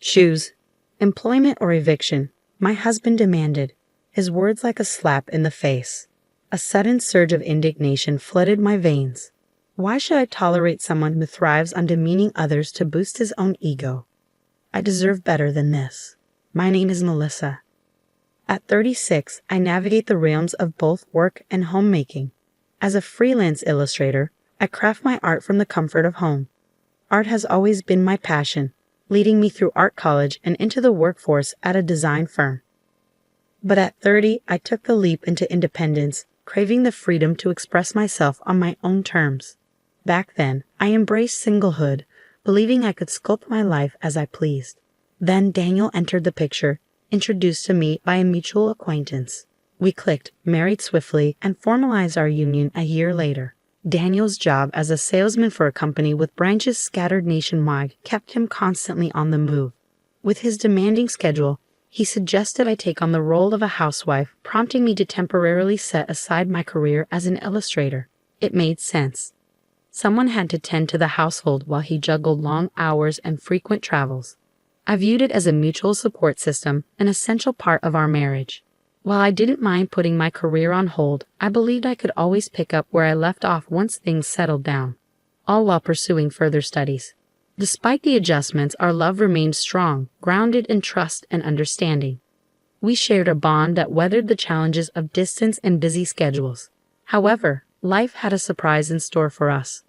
Shoes. Employment or eviction? My husband demanded, his words like a slap in the face. A sudden surge of indignation flooded my veins. Why should I tolerate someone who thrives on demeaning others to boost his own ego? I deserve better than this. My name is Melissa. At 36, I navigate the realms of both work and homemaking. As a freelance illustrator, I craft my art from the comfort of home. Art has always been my passion, leading me through art college and into the workforce at a design firm. But at 30, I took the leap into independence, craving the freedom to express myself on my own terms. Back then, I embraced singlehood, believing I could sculpt my life as I pleased. Then Daniel entered the picture, introduced to me by a mutual acquaintance. We clicked, married swiftly, and formalized our union a year later. Daniel's job as a salesman for a company with branches scattered nationwide kept him constantly on the move. With his demanding schedule, he suggested I take on the role of a housewife, prompting me to temporarily set aside my career as an illustrator. It made sense. Someone had to tend to the household while he juggled long hours and frequent travels. I viewed it as a mutual support system, an essential part of our marriage. While I didn't mind putting my career on hold, I believed I could always pick up where I left off once things settled down, all while pursuing further studies. Despite the adjustments, our love remained strong, grounded in trust and understanding. We shared a bond that weathered the challenges of distance and busy schedules. However, life had a surprise in store for us.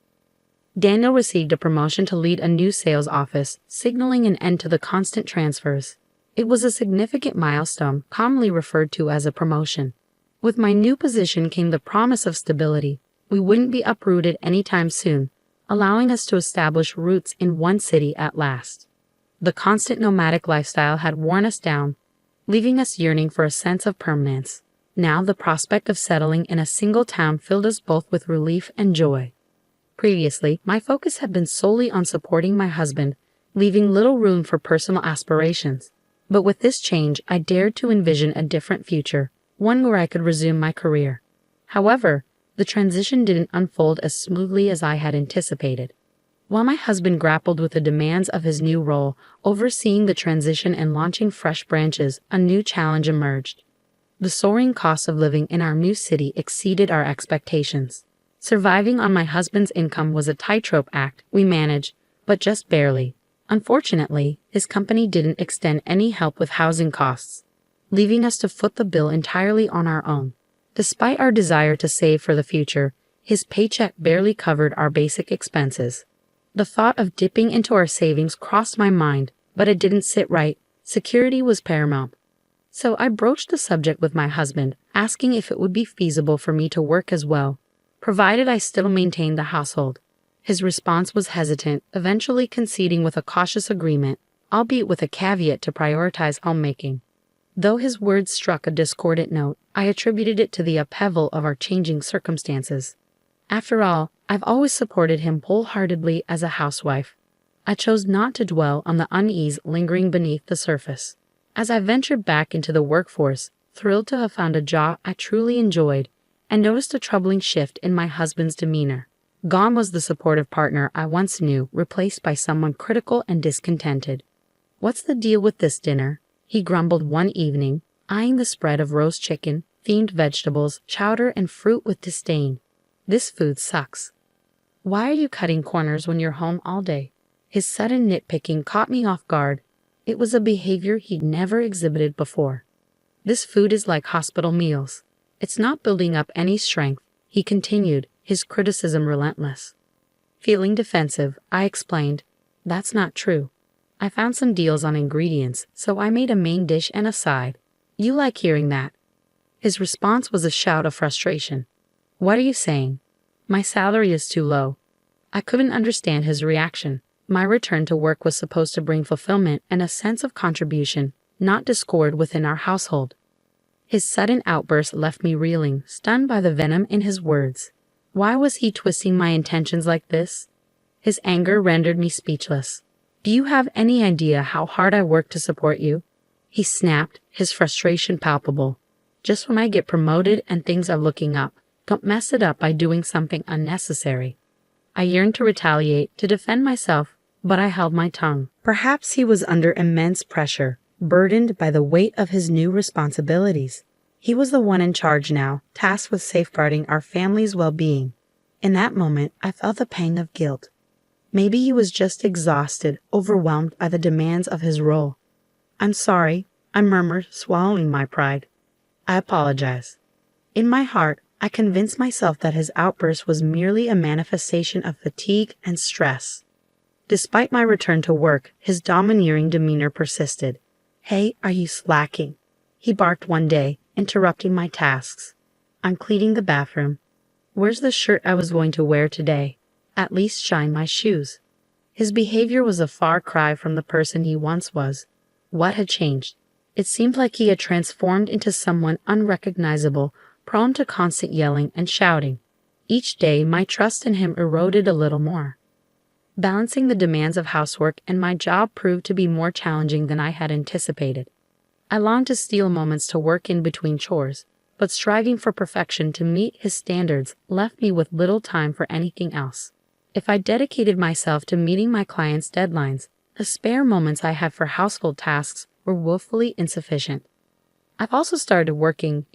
Daniel received a promotion to lead a new sales office, signaling an end to the constant transfers. It was a significant milestone, commonly referred to as a promotion. With my new position came the promise of stability. We wouldn't be uprooted anytime soon, allowing us to establish roots in one city at last. The constant nomadic lifestyle had worn us down, leaving us yearning for a sense of permanence. Now the prospect of settling in a single town filled us both with relief and joy. Previously, my focus had been solely on supporting my husband, leaving little room for personal aspirations. But with this change, I dared to envision a different future, one where I could resume my career. However, the transition didn't unfold as smoothly as I had anticipated. While my husband grappled with the demands of his new role, overseeing the transition and launching fresh branches, a new challenge emerged. The soaring cost of living in our new city exceeded our expectations. Surviving on my husband's income was a tightrope act we managed, but just barely. Unfortunately, his company didn't extend any help with housing costs, leaving us to foot the bill entirely on our own. Despite our desire to save for the future, his paycheck barely covered our basic expenses. The thought of dipping into our savings crossed my mind, but it didn't sit right. Security was paramount. So I broached the subject with my husband, asking if it would be feasible for me to work as well, provided I still maintained the household. His response was hesitant, eventually conceding with a cautious agreement, albeit with a caveat to prioritize homemaking. Though his words struck a discordant note, I attributed it to the upheaval of our changing circumstances. After all, I've always supported him wholeheartedly as a housewife. I chose not to dwell on the unease lingering beneath the surface. As I ventured back into the workforce, thrilled to have found a job I truly enjoyed, I noticed a troubling shift in my husband's demeanor. Gone was the supportive partner I once knew, replaced by someone critical and discontented. "What's the deal with this dinner?" he grumbled one evening, eyeing the spread of roast chicken, themed vegetables, chowder, and fruit with disdain. "This food sucks. Why are you cutting corners when you're home all day?" His sudden nitpicking caught me off guard. It was a behavior he'd never exhibited before. "This food is like hospital meals. It's not building up any strength," he continued, his criticism relentless. Feeling defensive, I explained, "That's not true. I found some deals on ingredients, so I made a main dish and a side. You like hearing that?" His response was a shout of frustration. "What are you saying? My salary is too low." I couldn't understand his reaction. My return to work was supposed to bring fulfillment and a sense of contribution, not discord within our household. His sudden outburst left me reeling, stunned by the venom in his words. Why was he twisting my intentions like this? His anger rendered me speechless. "Do you have any idea how hard I work to support you?" he snapped, his frustration palpable. "Just when I get promoted and things are looking up, don't mess it up by doing something unnecessary." I yearned to retaliate, to defend myself, But I held my tongue. Perhaps he was under immense pressure, burdened by the weight of his new responsibilities. He was the one in charge now, tasked with safeguarding our family's well-being. In that moment, I felt a pang of guilt. Maybe he was just exhausted, overwhelmed by the demands of his role. "I'm sorry," I murmured, swallowing my pride. "I apologize." In my heart, I convinced myself that his outburst was merely a manifestation of fatigue and stress. Despite my return to work, his domineering demeanor persisted. "Hey, are you slacking?" he barked one day, interrupting my tasks. "I'm cleaning the bathroom." "Where's the shirt I was going to wear today?" "At least shine my shoes." His behavior was a far cry from the person he once was. What had changed? It seemed like he had transformed into someone unrecognizable, prone to constant yelling and shouting. Each day, my trust in him eroded a little more. Balancing the demands of housework and my job proved to be more challenging than I had anticipated. I longed to steal moments to work in between chores, but striving for perfection to meet his standards left me with little time for anything else. If I dedicated myself to meeting my clients' deadlines, the spare moments I had for household tasks were woefully insufficient. I've also started working,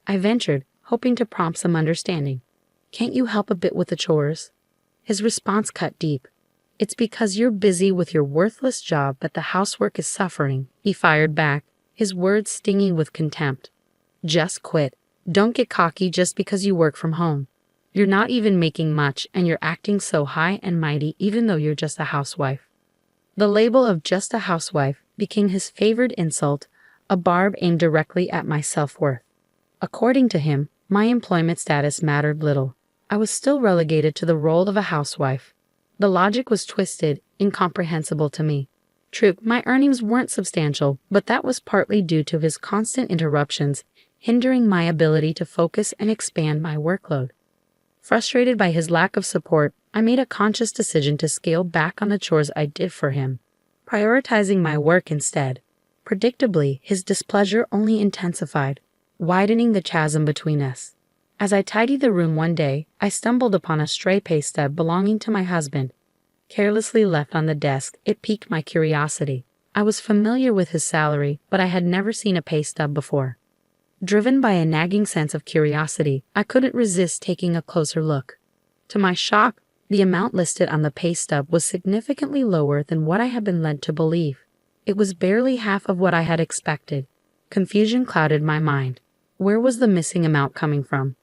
I ventured, hoping to prompt some understanding. "Can't you help a bit with the chores?" His response cut deep. "It's because you're busy with your worthless job that the housework is suffering," he fired back, his words stinging with contempt. "Just quit. Don't get cocky just because you work from home. You're not even making much and you're acting so high and mighty even though you're just a housewife." The label of "just a housewife" became his favored insult, a barb aimed directly at my self-worth. According to him, my employment status mattered little. I was still relegated to the role of a housewife. The logic was twisted, incomprehensible to me. True, my earnings weren't substantial, but that was partly due to his constant interruptions, hindering my ability to focus and expand my workload. Frustrated by his lack of support, I made a conscious decision to scale back on the chores I did for him, prioritizing my work instead. Predictably, his displeasure only intensified, widening the chasm between us. As I tidied the room one day, I stumbled upon a stray pay stub belonging to my husband. Carelessly left on the desk, it piqued my curiosity. I was familiar with his salary, but I had never seen a pay stub before. Driven by a nagging sense of curiosity, I couldn't resist taking a closer look. To my shock, the amount listed on the pay stub was significantly lower than what I had been led to believe. It was barely half of what I had expected. Confusion clouded my mind. Where was the missing amount coming from?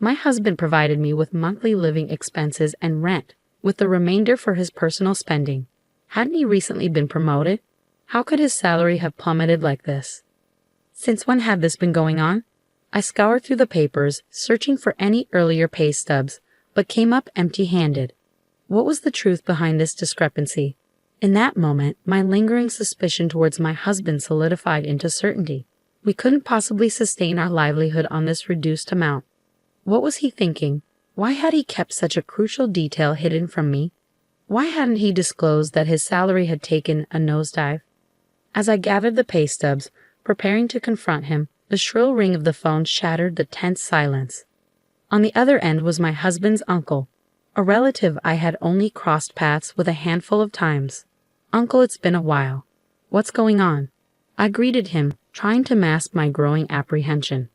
My husband provided me with monthly living expenses and rent, with the remainder for his personal spending. Hadn't he recently been promoted? How could his salary have plummeted like this? Since when had this been going on? I scoured through the papers, searching for any earlier pay stubs, but came up empty-handed. What was the truth behind this discrepancy? In that moment, my lingering suspicion towards my husband solidified into certainty. We couldn't possibly sustain our livelihood on this reduced amount. What was he thinking? Why had he kept such a crucial detail hidden from me? Why hadn't he disclosed that his salary had taken a nosedive? As I gathered the pay stubs, preparing to confront him, the shrill ring of the phone shattered the tense silence. On the other end was my husband's uncle, a relative I had only crossed paths with a handful of times. "Uncle, it's been a while. What's going on?" I greeted him, trying to mask my growing apprehension.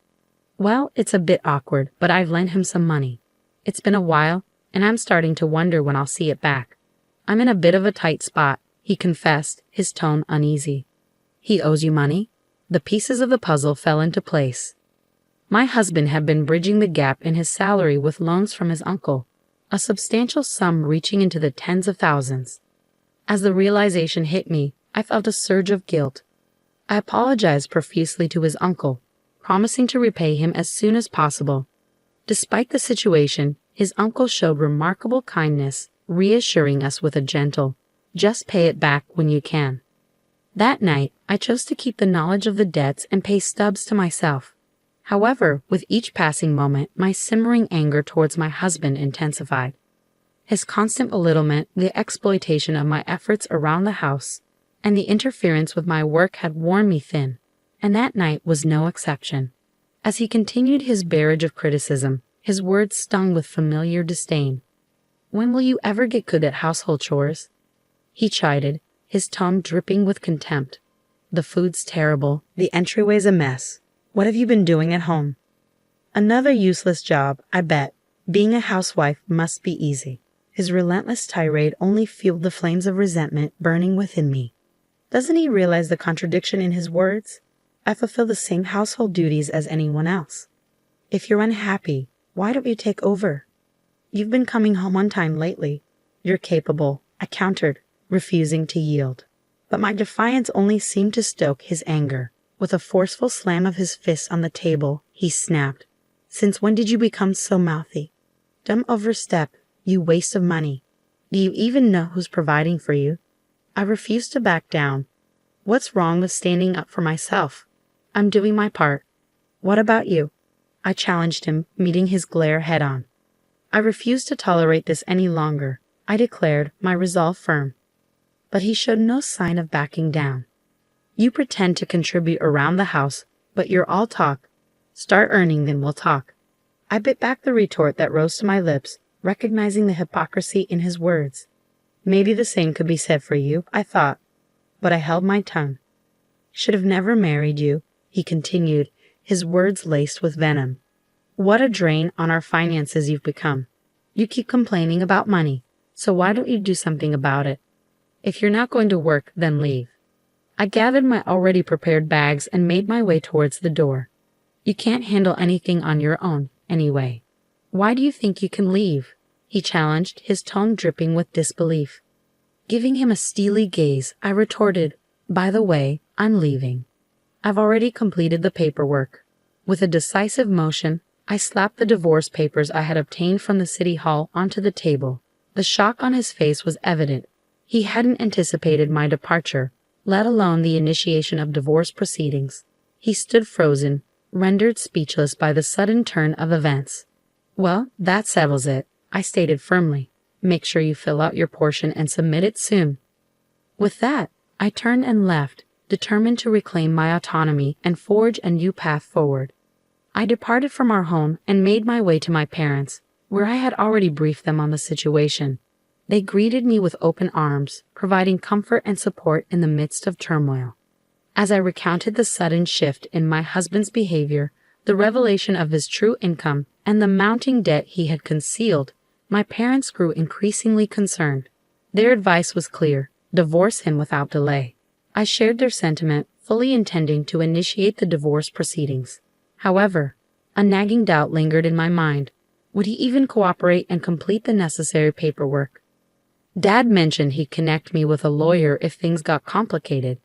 "Well, it's a bit awkward, but I've lent him some money. It's been a while, and I'm starting to wonder when I'll see it back. I'm in a bit of a tight spot," he confessed, his tone uneasy. "He owes you money?" The pieces of the puzzle fell into place. My husband had been bridging the gap in his salary with loans from his uncle, a substantial sum reaching into the tens of thousands. As the realization hit me, I felt a surge of guilt. I apologized profusely to his uncle, promising to repay him as soon as possible. Despite the situation, his uncle showed remarkable kindness, reassuring us with a gentle, "Just pay it back when you can." That night, I chose to keep the knowledge of the debts and pay stubs to myself. However, with each passing moment, my simmering anger towards my husband intensified. His constant belittlement, the exploitation of my efforts around the house, and the interference with my work had worn me thin, and that night was no exception. As he continued his barrage of criticism, his words stung with familiar disdain. "When will you ever get good at household chores?" he chided, his tone dripping with contempt. The food's terrible, the entryway's a mess. What have you been doing at home? Another useless job, I bet. Being a housewife must be easy. His relentless tirade only fueled the flames of resentment burning within me. Doesn't he realize the contradiction in his words? I fulfill the same household duties as anyone else. If you're unhappy, why don't you take over? You've been coming home on time lately. You're capable, I countered, refusing to yield. But my defiance only seemed to stoke his anger. With a forceful slam of his fist on the table, he snapped. Since when did you become so mouthy? Don't overstep, you waste of money. Do you even know who's providing for you? I refused to back down. What's wrong with standing up for myself? I'm doing my part. What about you? I challenged him, meeting his glare head-on. I refused to tolerate this any longer, I declared, my resolve firm. But he showed no sign of backing down. You pretend to contribute around the house, but you're all talk. Start earning, then we'll talk. I bit back the retort that rose to my lips, recognizing the hypocrisy in his words. Maybe the same could be said for you, I thought, but I held my tongue. Should have never married you, he continued, his words laced with venom. What a drain on our finances you've become. You keep complaining about money, so why don't you do something about it? If you're not going to work, then leave. I gathered my already prepared bags and made my way towards the door. You can't handle anything on your own, anyway. Why do you think you can leave? He challenged, his tone dripping with disbelief. Giving him a steely gaze, I retorted, By the way, I'm leaving. I've already completed the paperwork. With a decisive motion, I slapped the divorce papers I had obtained from the city hall onto the table. The shock on his face was evident. He hadn't anticipated my departure, let alone the initiation of divorce proceedings. He stood frozen, rendered speechless by the sudden turn of events. Well, that settles it, I stated firmly. Make sure you fill out your portion and submit it soon. With that, I turned and left, determined to reclaim my autonomy and forge a new path forward. I departed from our home and made my way to my parents, where I had already briefed them on the situation. They greeted me with open arms, providing comfort and support in the midst of turmoil. As I recounted the sudden shift in my husband's behavior, the revelation of his true income, and the mounting debt he had concealed, my parents grew increasingly concerned. Their advice was clear: divorce him without delay. I shared their sentiment, fully intending to initiate the divorce proceedings. However, a nagging doubt lingered in my mind. Would he even cooperate and complete the necessary paperwork? Dad mentioned he'd connect me with a lawyer if things got complicated.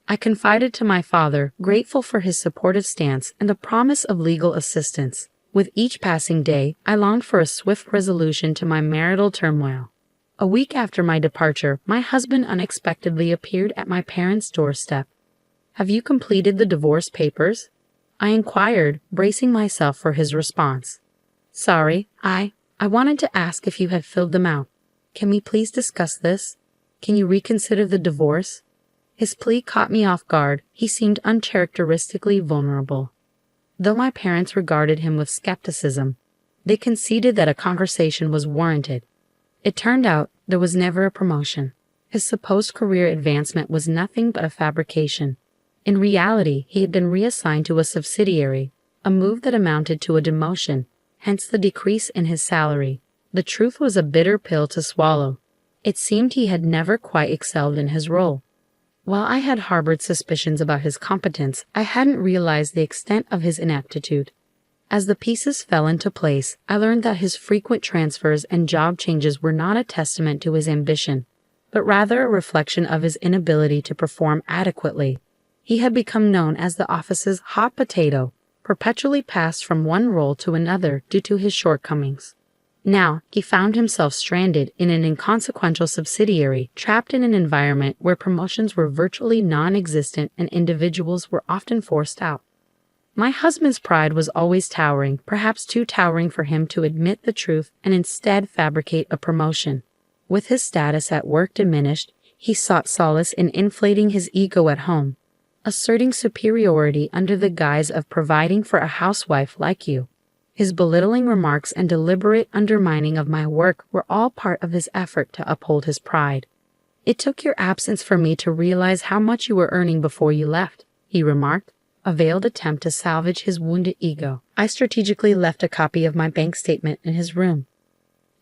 I confided to my father, grateful for his supportive stance and the promise of legal assistance. With each passing day, I longed for a swift resolution to my marital turmoil. A week after my departure, my husband unexpectedly appeared at my parents' doorstep. Have you completed the divorce papers? I inquired, bracing myself for his response. Sorry, I wanted to ask if you had filled them out. Can we please discuss this? Can you reconsider the divorce? His plea caught me off guard. He seemed uncharacteristically vulnerable. Though my parents regarded him with skepticism, they conceded that a conversation was warranted. It turned out there was never a promotion. His supposed career advancement was nothing but a fabrication. In reality, he had been reassigned to a subsidiary, a move that amounted to a demotion, hence the decrease in his salary. The truth was a bitter pill to swallow. It seemed he had never quite excelled in his role. While I had harbored suspicions about his competence, I hadn't realized the extent of his ineptitude. As the pieces fell into place, I learned that his frequent transfers and job changes were not a testament to his ambition, but rather a reflection of his inability to perform adequately. He had become known as the office's hot potato, perpetually passed from one role to another due to his shortcomings. Now, he found himself stranded in an inconsequential subsidiary, trapped in an environment where promotions were virtually non-existent and individuals were often forced out. My husband's pride was always towering, perhaps too towering for him to admit the truth and instead fabricate a promotion. With his status at work diminished, he sought solace in inflating his ego at home, asserting superiority under the guise of providing for a housewife like you. His belittling remarks and deliberate undermining of my work were all part of his effort to uphold his pride. "It took your absence for me to realize how much you were earning before you left," he remarked, a veiled attempt to salvage his wounded ego. I strategically left a copy of my bank statement in his room.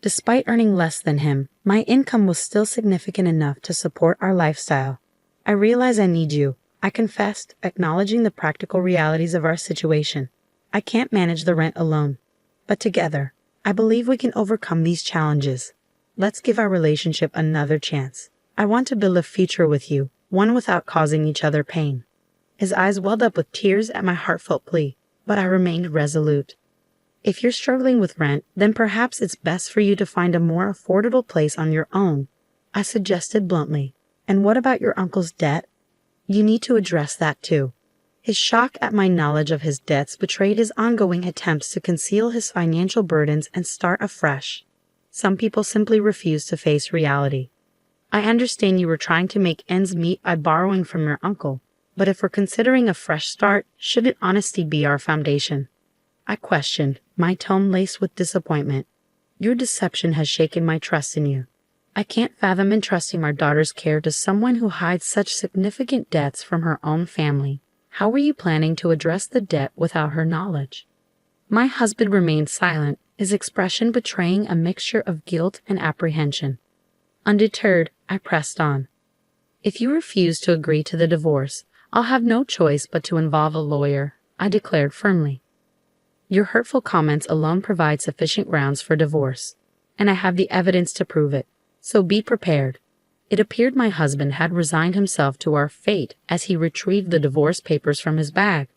Despite earning less than him, my income was still significant enough to support our lifestyle. "I realize I need you," I confessed, acknowledging the practical realities of our situation. "I can't manage the rent alone. But together, I believe we can overcome these challenges. Let's give our relationship another chance. I want to build a future with you, one without causing each other pain." His eyes welled up with tears at my heartfelt plea, but I remained resolute. "If you're struggling with rent, then perhaps it's best for you to find a more affordable place on your own," I suggested bluntly. "And what about your uncle's debt? You need to address that too." His shock at my knowledge of his debts betrayed his ongoing attempts to conceal his financial burdens and start afresh. "Some people simply refuse to face reality. I understand you were trying to make ends meet by borrowing from your uncle, but if we're considering a fresh start, shouldn't honesty be our foundation?" I questioned, my tone laced with disappointment. "Your deception has shaken my trust in you. I can't fathom entrusting our daughter's care to someone who hides such significant debts from her own family. How were you planning to address the debt without her knowledge?" My husband remained silent, his expression betraying a mixture of guilt and apprehension. Undeterred, I pressed on. "If you refuse to agree to the divorce, I'll have no choice but to involve a lawyer," I declared firmly. "Your hurtful comments alone provide sufficient grounds for divorce, and I have the evidence to prove it, so be prepared." It appeared my husband had resigned himself to our fate as he retrieved the divorce papers from his bag.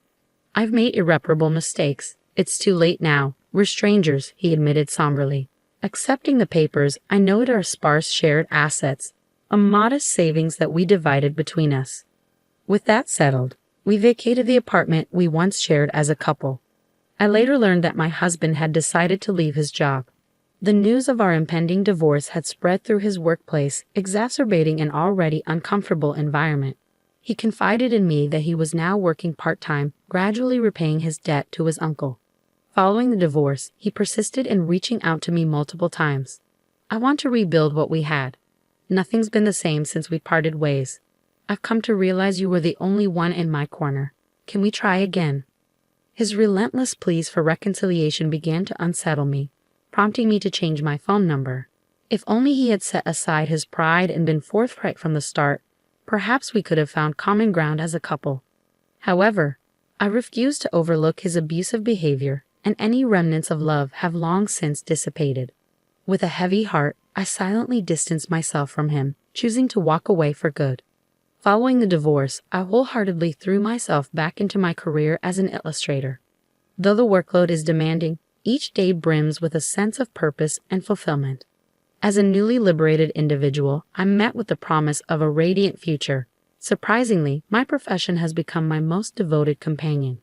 "I've made irreparable mistakes. It's too late now. We're strangers," he admitted somberly. Accepting the papers, I noted our sparse shared assets, a modest savings that we divided between us. With that settled, we vacated the apartment we once shared as a couple. I later learned that my husband had decided to leave his job. The news of our impending divorce had spread through his workplace, exacerbating an already uncomfortable environment. He confided in me that he was now working part-time, gradually repaying his debt to his uncle. Following the divorce, he persisted in reaching out to me multiple times. "I want to rebuild what we had. Nothing's been the same since we parted ways. I've come to realize you were the only one in my corner. Can we try again?" His relentless pleas for reconciliation began to unsettle me, prompting me to change my phone number. If only he had set aside his pride and been forthright from the start, perhaps we could have found common ground as a couple. However, I refused to overlook his abusive behavior, and any remnants of love have long since dissipated. With a heavy heart, I silently distanced myself from him, choosing to walk away for good. Following the divorce, I wholeheartedly threw myself back into my career as an illustrator. Though the workload is demanding, each day brims with a sense of purpose and fulfillment. As a newly liberated individual, I'm met with the promise of a radiant future. Surprisingly, my profession has become my most devoted companion.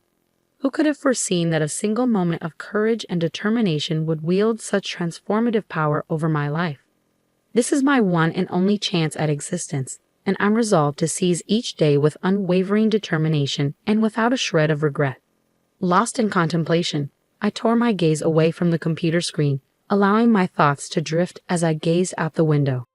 Who could have foreseen that a single moment of courage and determination would wield such transformative power over my life? This is my one and only chance at existence, and I'm resolved to seize each day with unwavering determination and without a shred of regret. Lost in contemplation, I tore my gaze away from the computer screen, allowing my thoughts to drift as I gazed out the window.